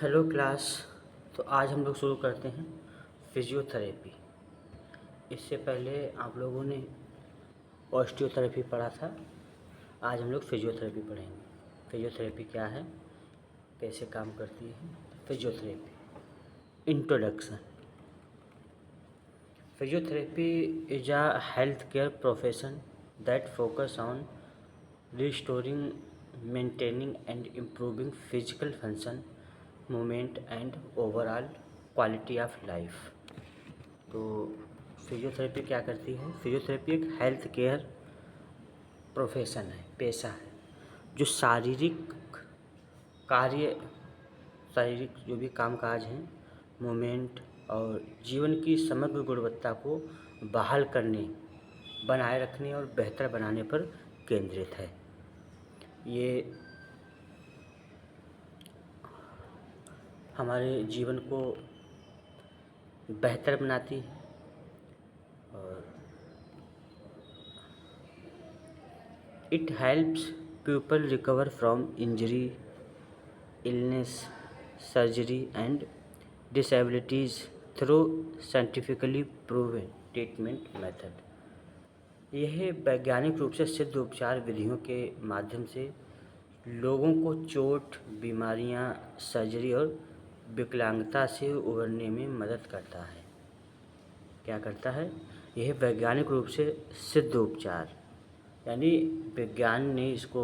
Hello class. तो आज हम लोग शुरू करते हैं फिजियोथेरेपी। इससे पहले आप लोगों ने ऑस्टियोथेरेपी पढ़ा था। आज हम लोग फिजियोथेरेपी पढ़ेंगे। फिजियोथेरेपी क्या है, कैसे काम करती है। Physiotherapy introduction. Physiotherapy is a health care profession that focus on restoring, maintaining and improving physical function, movement and overall quality of life। तो फिजियोथेरेपी क्या करती है? फिजियोथेरेपी एक हेल्थ केयर प्रोफेशन है, पेशा है, जो शारीरिक कार्य, शारीरिक जो भी कामकाज हैं, मूवमेंट और जीवन की समग्र गुणवत्ता को बहाल करने, बनाए रखने और बेहतर बनाने पर केंद्रित है। ये हमारे जीवन को बेहतर बनाती है और it helps people recover from injury, illness, surgery and disabilities through scientifically proven treatment method. यह वैज्ञानिक रूप से सिद्ध उपचार विधियों के माध्यम से लोगों को चोट, बीमारियां, सर्जरी और विकलांगता से उबरने में मदद करता है। क्या करता है? यह वैज्ञानिक रूप से सिद्ध उपचार, यानी विज्ञान ने इसको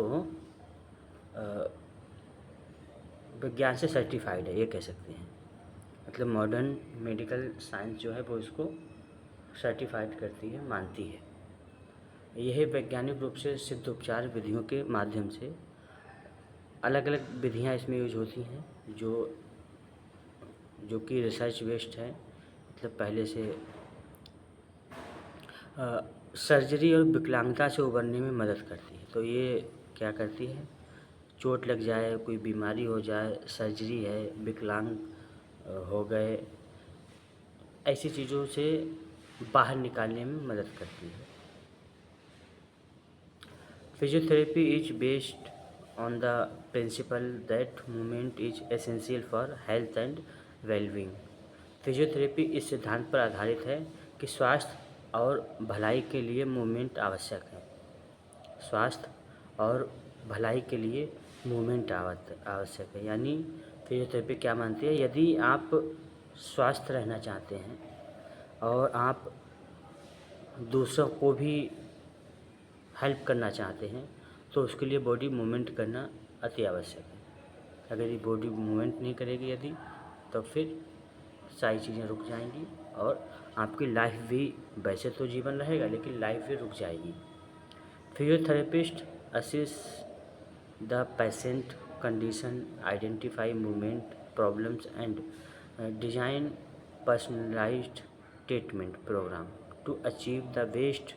विज्ञान से सर्टिफाइड है, ये कह सकते हैं। मतलब मॉडर्न मेडिकल साइंस जो है वो इसको सर्टिफाइड करती है, मानती है। यह वैज्ञानिक रूप से सिद्ध उपचार विधियों के माध्यम से अलग अलग विधियाँ इसमें यूज होती हैं जो कि रिसर्च बेस्ड है। मतलब पहले से सर्जरी और विकलांगता से उबरने में मदद करती है। तो ये क्या करती है? चोट लग जाए, कोई बीमारी हो जाए, सर्जरी है, विकलांग हो गए, ऐसी चीज़ों से बाहर निकालने में मदद करती है। Physiotherapy is based on the principle that movement is essential for health and well-being। Physiotherapy इस सिद्धांत पर आधारित है कि स्वास्थ्य और भलाई के लिए मूवमेंट आवश्यक है। स्वास्थ्य और भलाई के लिए मूवमेंट आवश्यक है। यानी फिजियोथेरेपी क्या मानती है? यदि आप स्वस्थ रहना चाहते हैं और आप दूसरों को भी हेल्प करना चाहते हैं तो उसके लिए बॉडी मूवमेंट करना अति आवश्यक है। अगर ये बॉडी मूवमेंट नहीं करेगी यदि, तो फिर सारी चीज़ें रुक जाएंगी और आपकी लाइफ भी, वैसे तो जीवन रहेगा लेकिन लाइफ भी रुक जाएगी। Physiotherapist assess the patient condition, identify movement problems and design personalised treatment programme to achieve the best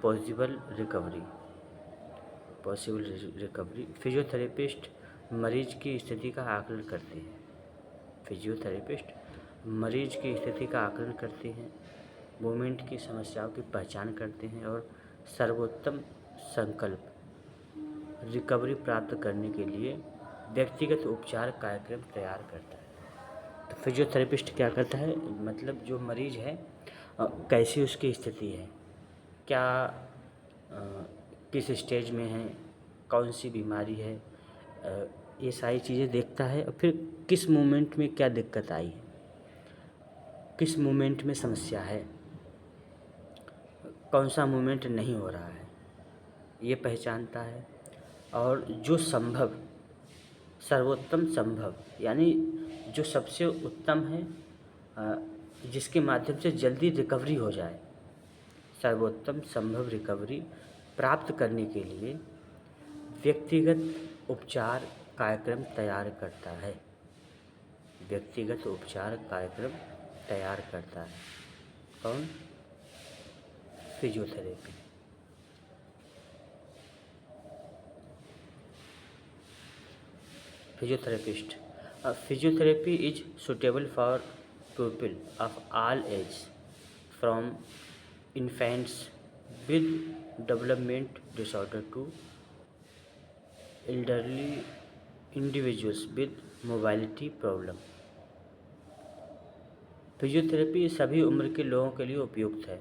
possible recovery. Physiotherapist मरीज की स्थिति का आकलन करते हैं। फिजियोथेरेपिस्ट मरीज की स्थिति का आकलन करते हैं, मूवमेंट की समस्याओं की पहचान करते हैं और सर्वोत्तम संकल्प रिकवरी प्राप्त करने के लिए व्यक्तिगत उपचार कार्यक्रम तैयार करता है। तो फिजियोथेरेपिस्ट क्या करता है? मतलब जो मरीज है कैसी उसकी स्थिति है, क्या किस स्टेज में है, कौन सी बीमारी है, ये सारी चीज़ें देखता है। और फिर किस मोमेंट में क्या दिक्कत आई है, किस मोमेंट में समस्या है, कौन सा मोमेंट नहीं हो रहा है, ये पहचानता है। और जो संभव, सर्वोत्तम संभव, यानी जो सबसे उत्तम है, जिसके माध्यम से जल्दी रिकवरी हो जाए, सर्वोत्तम संभव रिकवरी प्राप्त करने के लिए व्यक्तिगत उपचार कार्यक्रम तैयार करता है। व्यक्तिगत उपचार कार्यक्रम तैयार करता है कौन? Physiotherapy. Physiotherapist. Physiotherapy is suitable for people of all age from infants with development disorder to elderly individuals with mobility problem. Physiotherapy सभी उम्र के लोगों के लिए उपयुक्त है।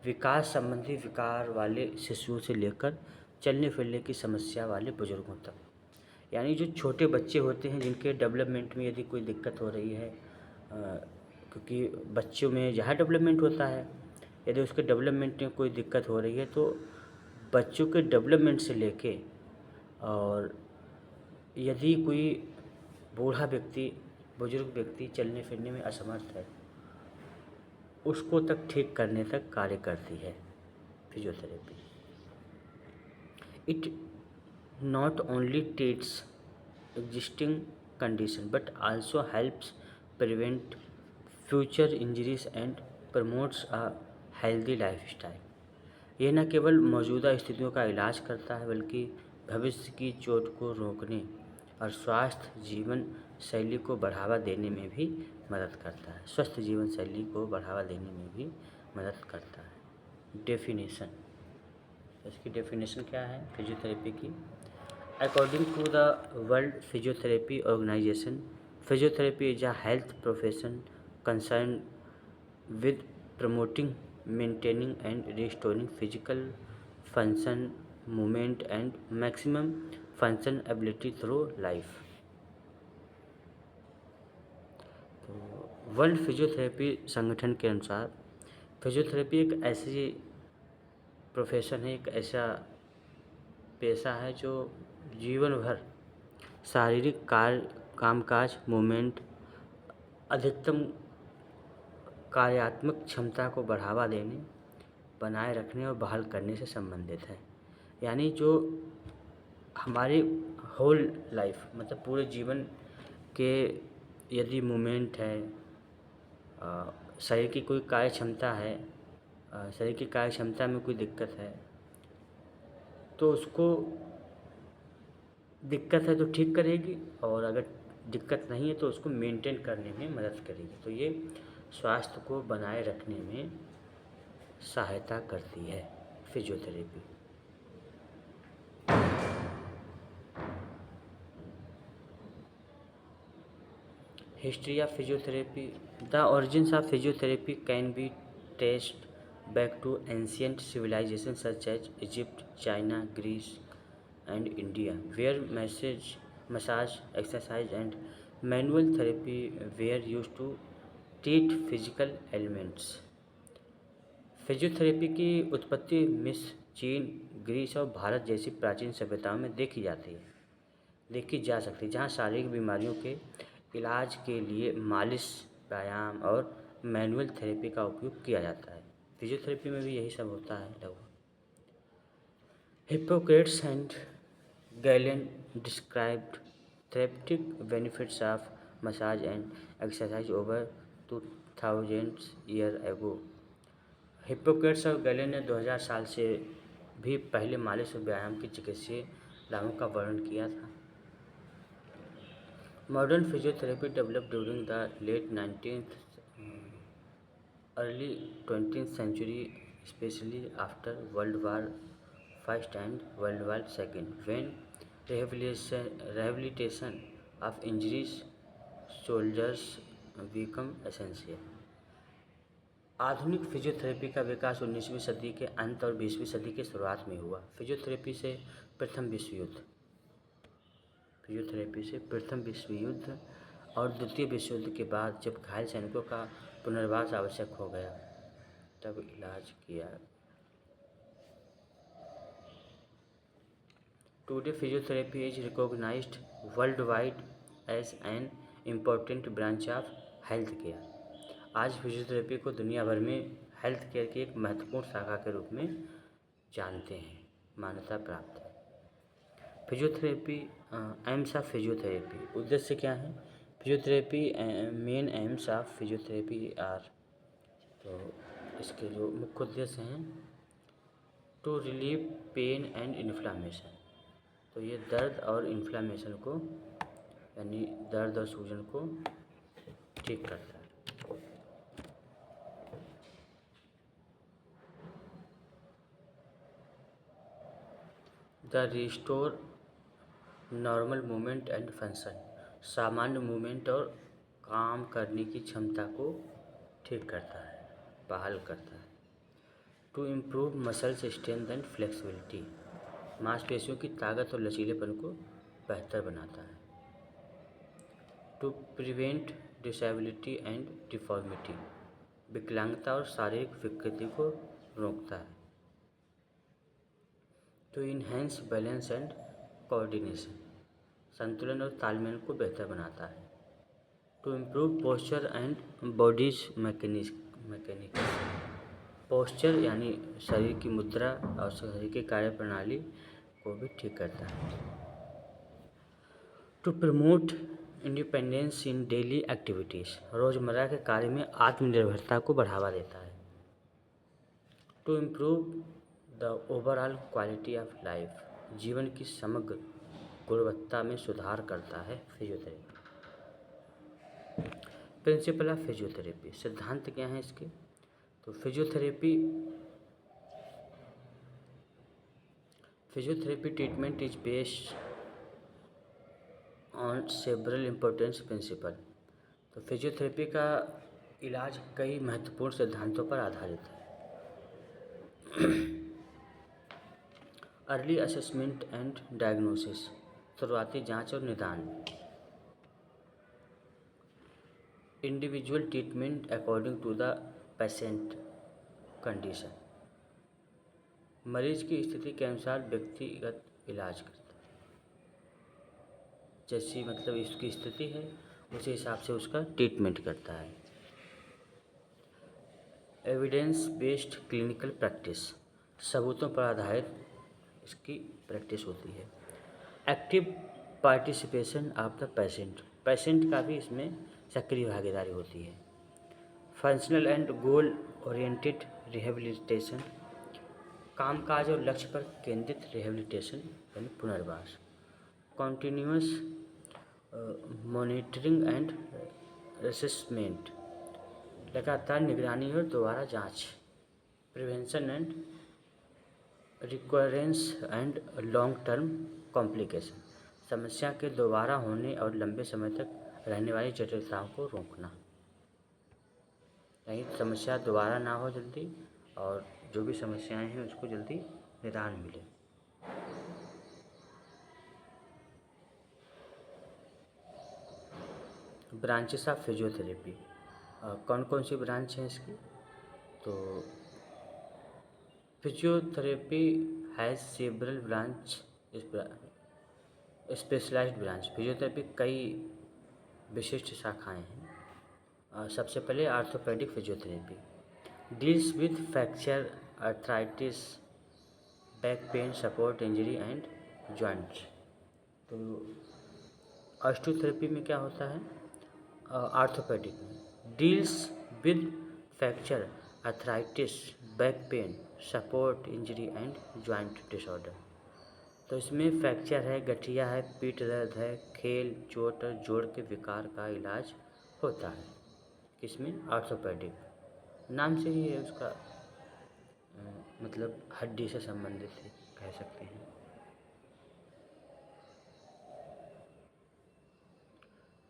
विकास संबंधी विकार वाले शिशुओं से लेकर चलने फिरने की समस्या वाले बुजुर्गों तक, यानी जो छोटे बच्चे होते हैं जिनके डेवलपमेंट में यदि कोई दिक्कत हो रही है, क्योंकि बच्चों में ज़्यादा डेवलपमेंट होता है, यदि उसके डेवलपमेंट में कोई दिक्कत हो रही है तो बच्चों के डेवलपमेंट से लेके, और यदि कोई बूढ़ा व्यक्ति, बुजुर्ग व्यक्ति चलने फिरने में असमर्थ है, उसको तक ठीक करने तक कार्य करती है physiotherapy. It not only treats existing condition but also helps prevent future injuries and promotes a healthy lifestyle. यह न केवल मौजूदा स्थितियों का इलाज करता है बल्कि भविष्य की चोट को रोकने और स्वास्थ्य जीवन शैली को बढ़ावा देने में भी मदद करता है। स्वस्थ जीवन शैली को बढ़ावा देने में भी मदद करता है। डेफिनेशन, इसकी डेफिनेशन क्या है फिजियोथेरेपी की? According to the World Physiotherapy Organization, physiotherapy is a health profession concerned with promoting, maintaining, and restoring physical function, movement, and maximum function ability through life. तो वर्ल्ड फिजियोथेरेपी संगठन के अनुसार physiotherapy एक ऐसी profession है, एक ऐसा पेशा है जो जीवन भर शारीरिक कार्य, कामकाज, मूवमेंट, अधिकतम कार्यात्मक क्षमता को बढ़ावा देने, बनाए रखने और बहाल करने से संबंधित है। यानी जो हमारी होल लाइफ, मतलब पूरे जीवन के यदि मूवमेंट है, शरीर की कोई कार्य क्षमता है, शरीर की कार्य क्षमता में कोई दिक्कत है तो उसको दिक्कत है तो ठीक करेगी, और अगर दिक्कत नहीं है तो उसको मेंटेन करने में मदद करेगी। तो ये स्वास्थ्य को बनाए रखने में सहायता करती है physiotherapy. History of physiotherapy. The origins of physiotherapy can be traced back to ancient civilizations such as Egypt, China, Greece, and India, where massage, exercise, and manual therapy were used to treat physical ailments. Physiotherapy की उत्पत्ति मिस्र, चीन, Greece और भारत जैसी प्राचीन सभ्यताओं में देखी जा सकती है, जहाँ शारीरिक बीमारियों के इलाज के लिए मालिश, व्यायाम और मैनुअल थेरेपी का उपयोग किया जाता है। फिजियोथेरेपी में भी यही सब होता है लगभग। Hippocrates and Galen described therapeutic benefits of massage and exercise over 2000 year ago. Hippocrates और गैलेन ने 2000 साल से भी पहले मालिश और व्यायाम की चिकित्सीय लाभों का वर्णन किया था। Modern physiotherapy developed during the late 19th early 20th century, especially after World War I and World War II, when rehabilitation of injuries soldiers become essential. आधुनिक फिजियोथेरेपी का विकास 19वीं सदी के अंत और 20वीं सदी के शुरुआत में हुआ। फिजियोथेरेपी से प्रथम विश्व युद्ध और द्वितीय विश्व युद्ध के बाद जब घायल सैनिकों का पुनर्वास आवश्यक हो गया तब इलाज किया। Today physiotherapy is recognised worldwide as an important branch of health care. आज फिजियोथेरेपी को दुनिया भर में हेल्थ केयर की एक महत्वपूर्ण शाखा के रूप में जानते हैं, मान्यता प्राप्त है। फिजियोथेरेपी एम्स ऑफ फिजियोथेरेपी, उद्देश्य क्या है? Physiotherapy main aims of physiotherapy are, तो इसके जो मुख्य उद्देश्य हैं, to relieve pain and inflammation, तो ये दर्द और इन्फ्लामेशन को, यानी दर्द और सूजन को ठीक करता है। The restore normal movement and function, सामान्य मूवमेंट और काम करने की क्षमता को ठीक करता है, बहाल करता है। To improve muscles strength and flexibility, मांसपेशियों की ताकत और लचीलेपन को बेहतर बनाता है। To prevent disability and deformity, विकलांगता और शारीरिक विकृति को रोकता है। To enhance balance and coordination, संतुलन और तालमेल को बेहतर बनाता है। To improve posture and bodies mechanics, posture यानी शरीर की मुद्रा और शरीर की कार्यप्रणाली को भी ठीक करता है। To promote independence in daily activities, रोज़मर्रा के कार्य में आत्मनिर्भरता को बढ़ावा देता है। To improve the overall quality of life, जीवन की समग्र गुणवत्ता में सुधार करता है फिजियोथेरेपी। प्रिंसिपल ऑफ फिजियोथेरेपी, सिद्धांत क्या हैं इसके? तो physiotherapy treatment is based on several importance principle. तो फिजियोथेरेपी का इलाज कई महत्वपूर्ण सिद्धांतों पर आधारित है। अर्ली असेसमेंट एंड डायग्नोसिस, शुरुआती जांच और निदान। Individual treatment according to the patient condition, मरीज की स्थिति के अनुसार व्यक्तिगत इलाज करता है। जैसी मतलब इसकी स्थिति है उसी हिसाब से उसका ट्रीटमेंट करता है। एविडेंस बेस्ड क्लिनिकल प्रैक्टिस, सबूतों पर आधारित इसकी प्रैक्टिस होती है। Active participation of the patient का भी इसमें सक्रिय भागीदारी होती है। Functional and goal oriented rehabilitation, कामकाज और लक्ष्य पर केंद्रित रिहेबिलिटेशन यानी पुनर्वास। कॉन्टिन्यूअस मॉनिटरिंग एंड असेसमेंट, लगातार निगरानी और दोबारा जांच। Prevention and recurrence and long term complication, समस्या के दोबारा होने और लंबे समय तक रहने वाली जटिलताओं को रोकना, यानी समस्या दोबारा ना हो जल्दी और जो भी समस्याएं हैं उसको जल्दी निदान मिले। ब्रांचेस ऑफ फिजियोथेरेपी, कौन कौन सी ब्रांच हैं इसकी? तो physiotherapy has several branch, specialised branch. Physiotherapy कई विशिष्ट शाखाएं हैं। सबसे पहले orthopaedic physiotherapy deals with fracture, arthritis, back pain, support injury and joints. तो ऑस्टियोथेरेपी में क्या होता है? आर्थोपेडिक में deals with fracture, arthritis, back pain, support injury and joint disorder. तो इसमें फ्रैक्चर है, गठिया है, पीठ दर्द है, खेल, चोट और जोड़ के विकार का इलाज होता है। किसमें? ऑर्थोपेडिक। नाम से ही है उसका मतलब हड्डी से संबंधित है, कह सकते हैं।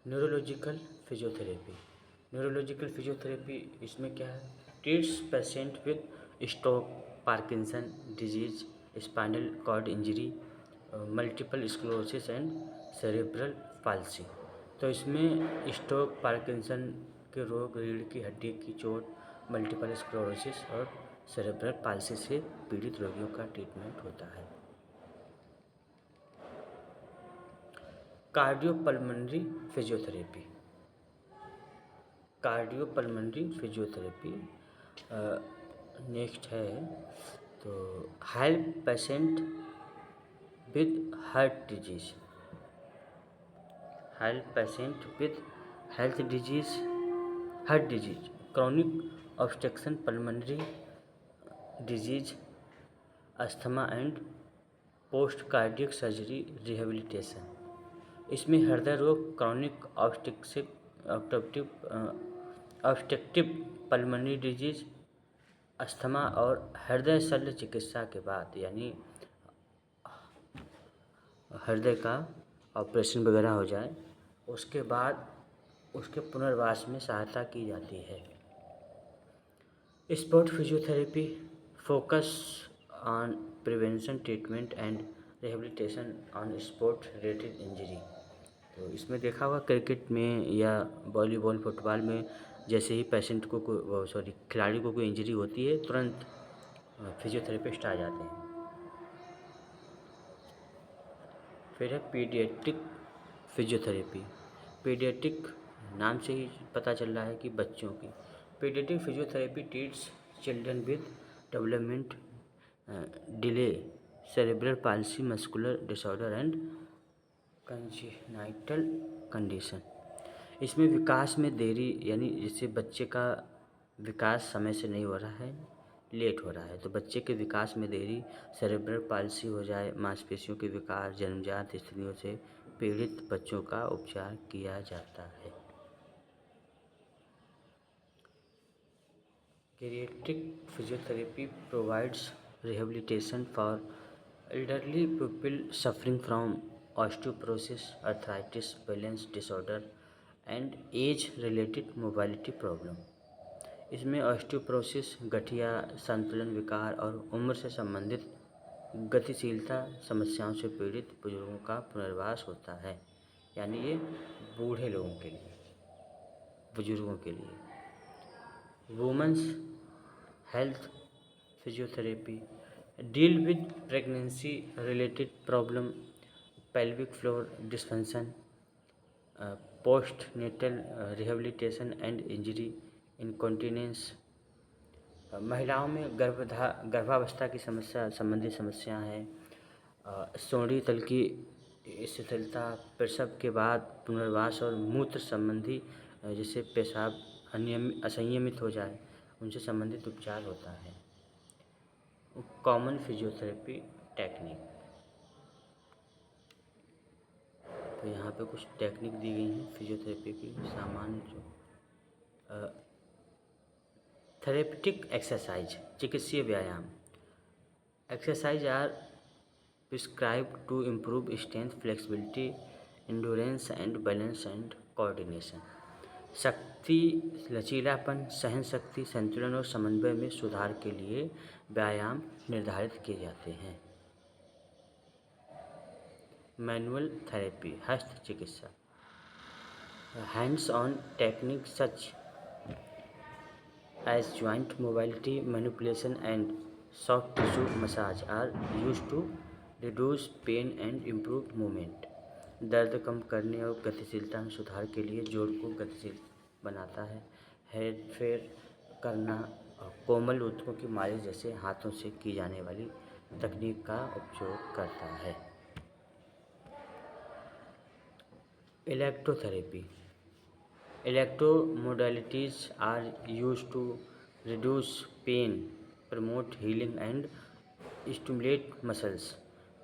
न्यूरोलॉजिकल फिजियोथेरेपी, न्यूरोलॉजिकल फिजियोथेरेपी इसमें क्या है? Treats patient with stroke, Parkinson disease, spinal cord injury, multiple sclerosis and cerebral palsy. तो इसमें स्ट्रोक, पार्किंसन के रोग, रीढ़ की हड्डी की चोट, मल्टीपल स्क्लेरोसिस और सेरेब्रल पाल्सी से पीड़ित रोगियों का ट्रीटमेंट होता है। Cardiopulmonary physiotherapy, cardiopulmonary physiotherapy next है। तो help patient with heart disease, help patient with health disease, heart disease, chronic obstruction pulmonary disease, asthma and post cardiac surgery rehabilitation. इसमें हृदय रोग, chronic obstructive pulmonary disease, asthma और हृदय शल्य चिकित्सा के बाद, यानी हृदय का ऑपरेशन वगैरह हो जाए, उसके बाद उसके पुनर्वास में सहायता की जाती है। Sport physiotherapy focus on prevention, treatment and rehabilitation on sport related injury. तो इसमें देखा होगा क्रिकेट में या वॉलीबॉल, फुटबॉल में जैसे ही पेशेंट को खिलाड़ी को कोई इंजरी होती है, तुरंत फिजियोथेरेपिस्ट आ जाते हैं। फिर है पीडियाट्रिक फिजियोथेरेपी। पीडियाट्रिक नाम से ही पता चल रहा है कि बच्चों की। Paediatric physiotherapy treats children with development delay, cerebral palsy, muscular disorder and congenital condition. इसमें विकास में देरी, यानी जैसे बच्चे का विकास समय से नहीं हो रहा है, लेट हो रहा है, तो बच्चे के विकास में देरी, सेरेब्रल पाल्सी हो जाए, मांसपेशियों के विकार, जन्मजात स्थितियों से पीड़ित बच्चों का उपचार किया जाता है। Geriatric physiotherapy provides rehabilitation for elderly people suffering from osteoporosis, arthritis, balance disorder and age-related mobility problem। इसमें ऑस्टियोपोरोसिस, गठिया, संतुलन विकार और उम्र से संबंधित गतिशीलता समस्याओं से पीड़ित बुजुर्गों का पुनर्वास होता है। यानी ये बूढ़े लोगों के लिए, बुजुर्गों के लिए। Women's health physiotherapy deal with pregnancy related problem, pelvic floor dysfunction, post natal rehabilitation and injury, incontinence. महिलाओं में गर्भावस्था की समस्या संबंधी समस्या है, सोंडी तल की शिथिलता, प्रसव के बाद पुनर्वास और मूत्र संबंधी जैसे पेशाब असंयमित हो जाए, उनसे संबंधित उपचार होता है। कॉमन फिजियोथेरेपी टेक्निक, तो यहाँ पे कुछ टेक्निक दी गई हैं फिजियोथेरेपी की सामान्य जो थेरेपेटिक एक्सरसाइज, चिकित्सीय व्यायाम। Exercise are prescribed to improve strength, flexibility, endurance and balance and coordination. शक्ति, लचीलापन, सहन शक्ति, संतुलन और समन्वय में सुधार के लिए व्यायाम निर्धारित किए जाते हैं। मैनुअल थेरेपी, हस्त चिकित्सा। Hands on technique such as joint mobility, manipulation and soft tissue massage are used to reduce pain and improve movement. दर्द कम करने और गतिशीलता में सुधार के लिए जोड़ को गतिशील बनाता है। हेरफेर करना और कोमल ऊतकों की मालिश जैसे हाथों से की जाने वाली तकनीक का उपयोग करता है। Electrotherapy, electromodalities are used to reduce pain, promote healing and stimulate muscles.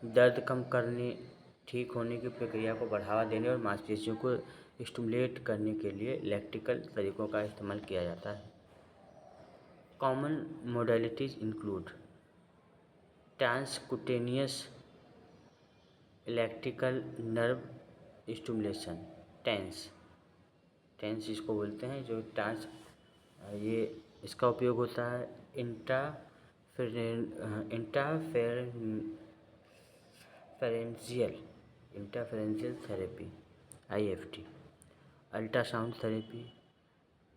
दर्द कम करने, ठीक होने की प्रक्रिया को बढ़ावा देने और मांसपेशियों को स्टिमुलेट करने के लिए इलेक्ट्रिकल तरीकों का इस्तेमाल किया जाता है। Common modalities include transcutaneous electrical nerve stimulation, TENS इसको बोलते हैं, जो ये इसका उपयोग होता है interferential therapy, IFT, ultrasound therapy,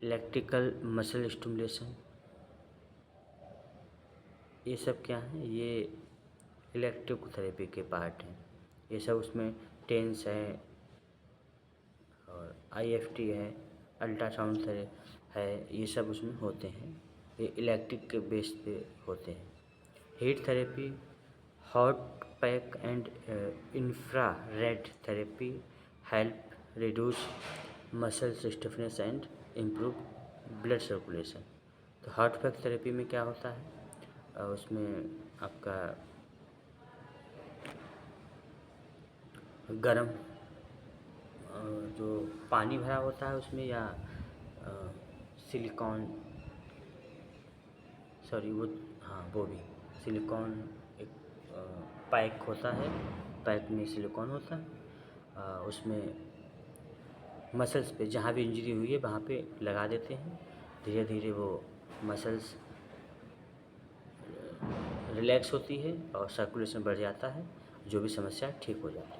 electrical muscle stimulation. ये सब क्या हैं? ये इलेक्ट्रिक थेरेपी के पार्ट हैं। ये सब उसमें टेंस है और IFT है, अल्ट्रासाउंड है, ये सब उसमें होते हैं। ये इलेक्ट्रिक के बेस पे होते हैं। Heat therapy, hot pack and infrared therapy help reduce muscle stiffness and improve blood circulation. तो हॉट पैक थेरेपी में क्या होता है? उसमें आपका गरम जो पानी भरा होता है उसमें, या सिलिकॉन, वो भी सिलिकॉन एक पैक होता है, पैक में सिलिकॉन होता है, उसमें मसल्स पे जहाँ भी इंजरी हुई है वहाँ पे लगा देते हैं। धीरे धीरे वो मसल्स रिलैक्स होती है और सर्कुलेशन बढ़ जाता है, जो भी समस्या है ठीक हो जाती है।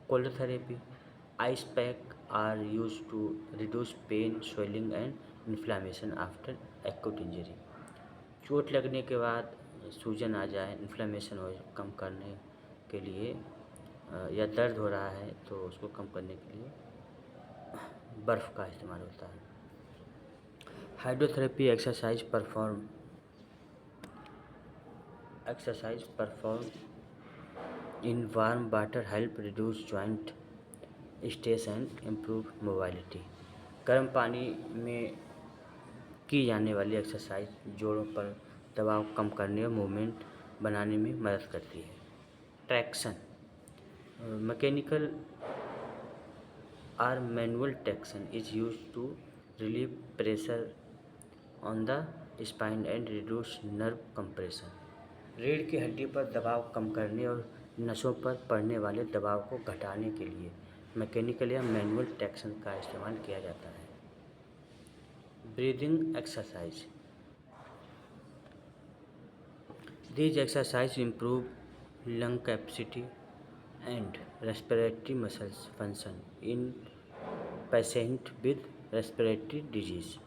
Cold therapy, ice pack are use to reduce pain, swelling and inflammation after acute injury. चोट लगने के बाद सूजन आ जाए, इन्फ्लामेशन हो, कम करने के लिए या दर्द हो रहा है तो उसको कम करने के लिए बर्फ़ का इस्तेमाल होता है। Hydrotherapy exercise performed in warm water help reduce joint stress and improve mobility। गर्म पानी में की जाने वाली एक्सरसाइज जोड़ों पर दबाव कम करने और मूवमेंट बनाने में मदद करती है। Traction, mechanical or manual traction is used to relieve pressure on the spine and reduce nerve compression। रीढ़ की हड्डी पर दबाव कम करने और नसों पर पड़ने वाले दबाव को घटाने के लिए मैकेनिकल या मैनुअल ट्रैक्शन का इस्तेमाल किया जाता है। Breathing exercise, these exercises improve lung capacity and respiratory muscles function in patient with respiratory disease।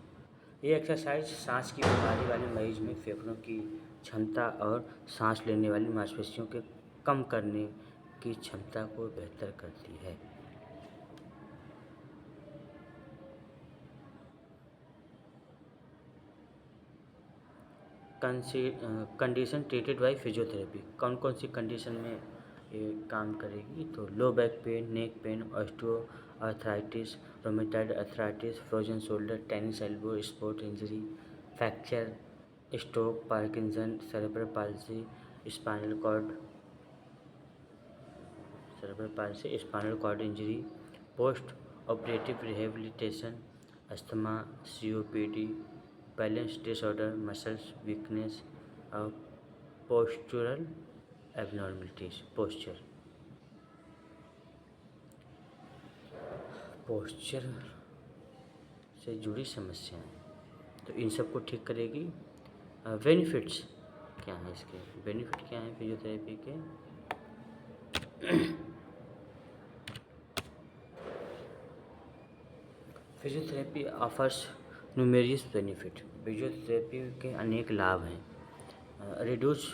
ये एक्सरसाइज सांस की बीमारी वाले मरीज में फेफड़ों की क्षमता और सांस लेने वाली मांसपेशियों के कम करने की क्षमता को बेहतर करती है। कंडीशन ट्रीटेड बाय फिजियोथेरेपी, कौन कौन सी कंडीशन में ये काम करेगी? तो low back pain, neck pain, osteo arthritis, rheumatoid arthritis, frozen shoulder, tennis elbow, sport injury, fracture, stroke, Parkinson, cerebral palsy, spinal cord injury, post operative rehabilitation, asthma, COPD, balance disorder, muscles weakness और postural abnormalities. Posture से जुड़ी समस्याएं, तो इन सब को ठीक करेगी। Benefits क्या हैं इसके? बेनिफिट क्या हैं फिजियोथेरेपी के? Physiotherapy offers numerous benefit. Physiotherapy के अनेक लाभ हैं। रिड्यूस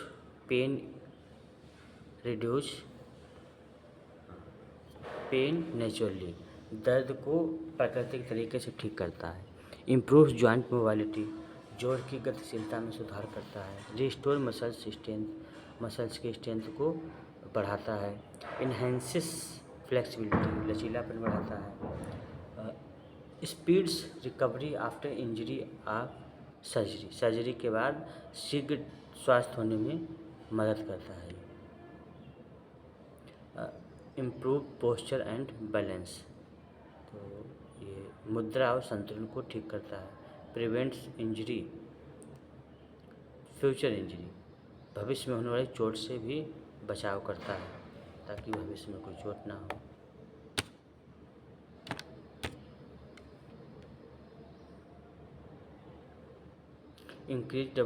पेन नेचुरली, दर्द को प्राकृतिक तरीके से ठीक करता है। इम्प्रूव जॉइंट मोबिलिटी, जोड़ की गतिशीलता में सुधार करता है। रिस्टोर मसल्स की स्ट्रेंथ को बढ़ाता है। इन्हेंसिस फ्लेक्सिबिलिटी, लचीलापन बढ़ाता है। Speeds recovery after injury of surgery के बाद शीघ्र स्वास्थ्य होने में मदद करता है। इम्प्रूव पोस्चर एंड बैलेंस, तो ये मुद्रा और संतुलन को ठीक करता है। प्रिवेंट्स इंजरी, फ्यूचर इंजरी, भविष्य में होने वाली चोट से भी बचाव करता है ताकि भविष्य में कोई चोट ना हो। Increase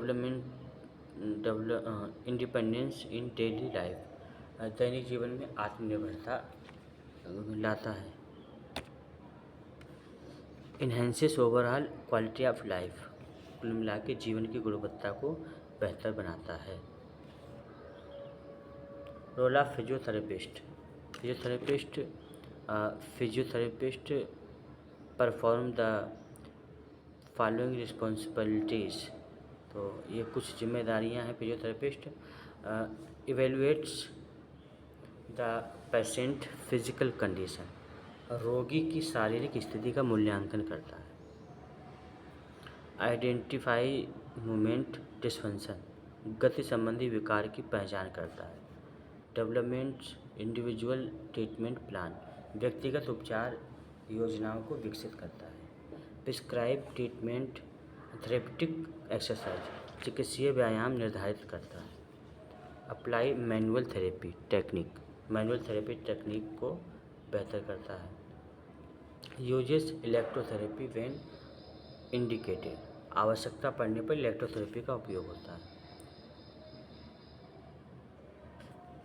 independence in daily life, दैनिक जीवन में आत्मनिर्भरता लाता है। Enhances overall quality of life, कुल मिला के जीवन की गुणवत्ता को बेहतर बनाता है। Role of physiotherapist perform the following responsibilities, तो ये कुछ जिम्मेदारियां हैं physiotherapist. Evaluates the patient physical condition, रोगी की शारीरिक स्थिति का मूल्यांकन करता है। आइडेंटिफाई मूवमेंट डिसफंक्शन, गति संबंधी विकार की पहचान करता है। डेवलपमेंट इंडिविजुअल ट्रीटमेंट प्लान, व्यक्तिगत उपचार योजनाओं को विकसित करता है। प्रिस्क्राइब ट्रीटमेंट थेरेपेटिक एक्सरसाइज, चिकित्सीय व्यायाम निर्धारित करता है। अप्लाई मैनुअल थेरेपी टेक्निक को बेहतर करता है। यूजेस इलेक्ट्रोथेरेपी व्हेन इंडिकेटेड, आवश्यकता पड़ने पर इलेक्ट्रोथेरेपी का उपयोग होता है।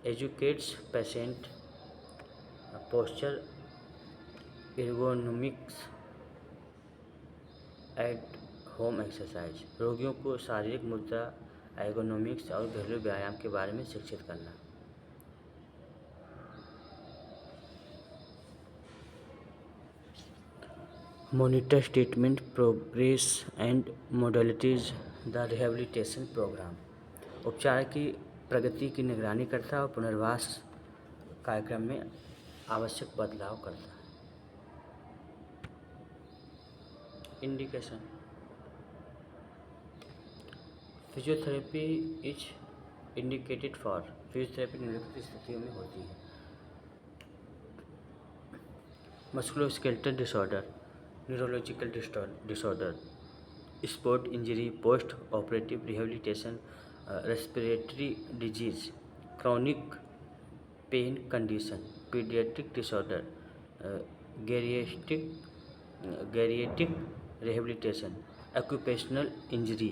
Educates patient posture ergonomics at home exercise, रोगियों को शारीरिक मुद्रा, एर्गोनॉमिक्स और घरेलू व्यायाम के बारे में शिक्षित करना। Monitors treatment progress and modalities the rehabilitation programme, उपचार की प्रगति की निगरानी करता है और पुनर्वास कार्यक्रम में आवश्यक बदलाव करता है। Indication, physiotherapy is indicated for, physiotherapy निम्नलिखित स्थितियों में होती है। Musculoskeletal disorder, neurological disorder, sport injury, post operative rehabilitation, respiratory disease, chronic pain condition, paediatric disorder, geriatric rehabilitation, occupational injury,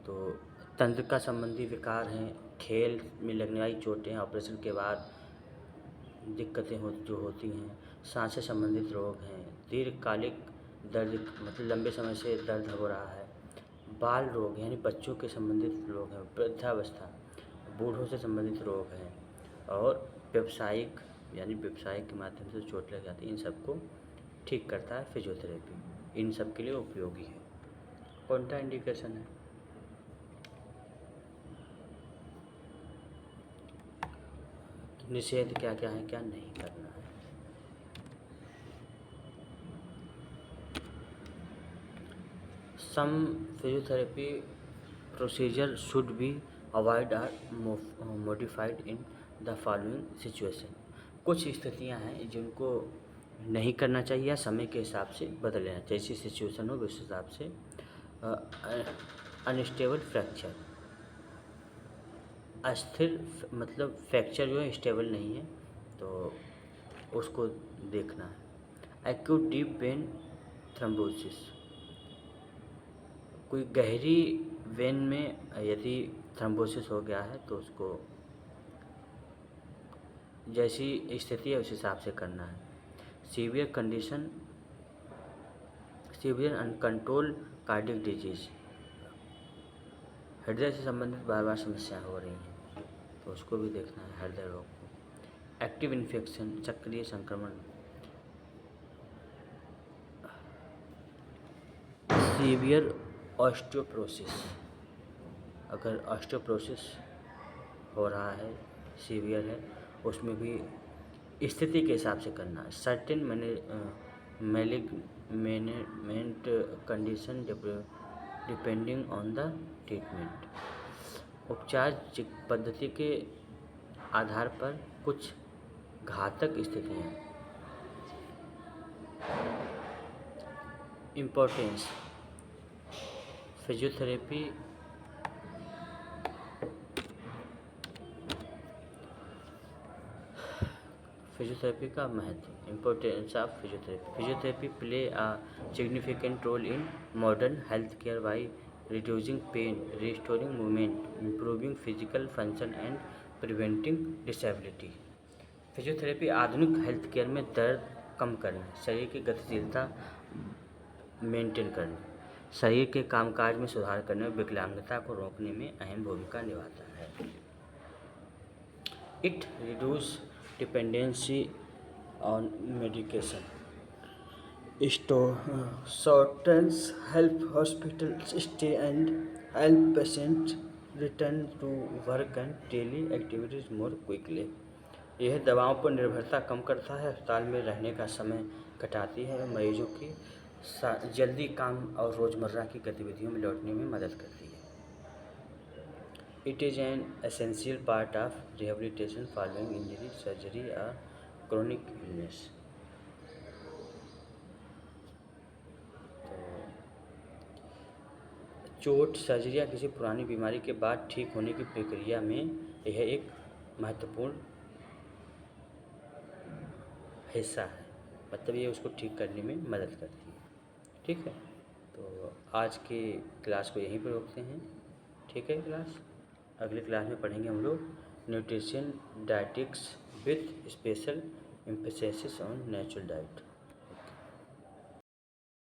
तो तंत्रिका संबंधी विकार हैं, खेल में लगने वाली चोटें, ऑपरेशन के बाद दिक्कतें जो होती हैं, सांस से संबंधित रोग हैं, दीर्घकालिक दर्द मतलब लंबे समय से दर्द हो रहा है, बाल रोग यानी बच्चों के संबंधित रोग हैं, वृद्धावस्था, बूढ़ों से संबंधित रोग हैं, और व्यवसायिक यानी व्यवसाय के माध्यम से चोट लग जाती है, इन सबको ठीक करता है फिजियोथेरेपी, इन सब के लिए उपयोगी है। कौनटा इंडिकेशन है? निषेध क्या क्या है, क्या नहीं करना है। Some physiotherapy procedure should be avoid or modified in the following situation, कुछ स्थितियां हैं जिनको नहीं करना चाहिए या समय के हिसाब से बदल लेना, जैसी सिचुएशन हो उस हिसाब से। अनस्टेबल फ्रैक्चर, अस्थिर मतलब फ्रैक्चर जो है स्टेबल नहीं है तो उसको देखना है। एक्यूट डीप वेन थ्रोम्बोसिस, कोई गहरी वेन में यदि थ्रोम्बोसिस हो गया है तो उसको जैसी स्थिति है उस हिसाब से करना है। Severe condition, severe uncontrol cardiac disease, हृदय से संबंधित बार बार समस्याएं हो रही हैं तो उसको भी देखना है, हृदय रोग को। एक्टिव इन्फेक्शन, सक्रिय संक्रमण, सीवियर ऑस्टियोपोरोसिस, अगर ऑस्टियोपोरोसिस हो रहा है, सीवियर है, उसमें भी स्थिति के हिसाब से करना है। Certain management condition depending on the treatment, उपचार पद्धति के आधार पर कुछ घातक स्थितियाँ। इम्पोर्टेंस, फिजियोथेरेपी का महत्व। Importance of physiotherapy, physiotherapy play a significant role in modern health care by reducing pain, restoring movement, improving physical function and preventing disability. Physiotherapy आधुनिक हेल्थ केयर में दर्द कम करने, शरीर की गतिशीलता मेंटेन करने, शरीर के कामकाज में सुधार करने और विकलांगता को रोकने में अहम भूमिका निभाता है। It reduce dependency on medication, shortens help hospitals stay and help patients return to work and daily activities more quickly। यह दवाओं पर निर्भरता कम करता है, अस्पताल में रहने का समय घटाती है और मरीजों की जल्दी काम और रोज़मर्रा की गतिविधियों में लौटने में मदद करती है। It is an essential part of rehabilitation following injury, surgery और क्रोनिक इलनेस। चोट, सर्जरी या किसी पुरानी बीमारी के बाद ठीक होने की प्रक्रिया में यह एक महत्वपूर्ण हिस्सा है, मतलब ये उसको ठीक करने में मदद करती है। ठीक है, तो आज की क्लास को यहीं पर रोकते हैं। ठीक है क्लास, अगली क्लास में पढ़ेंगे हम लोग nutrition dietetics with special emphasis on natural diet.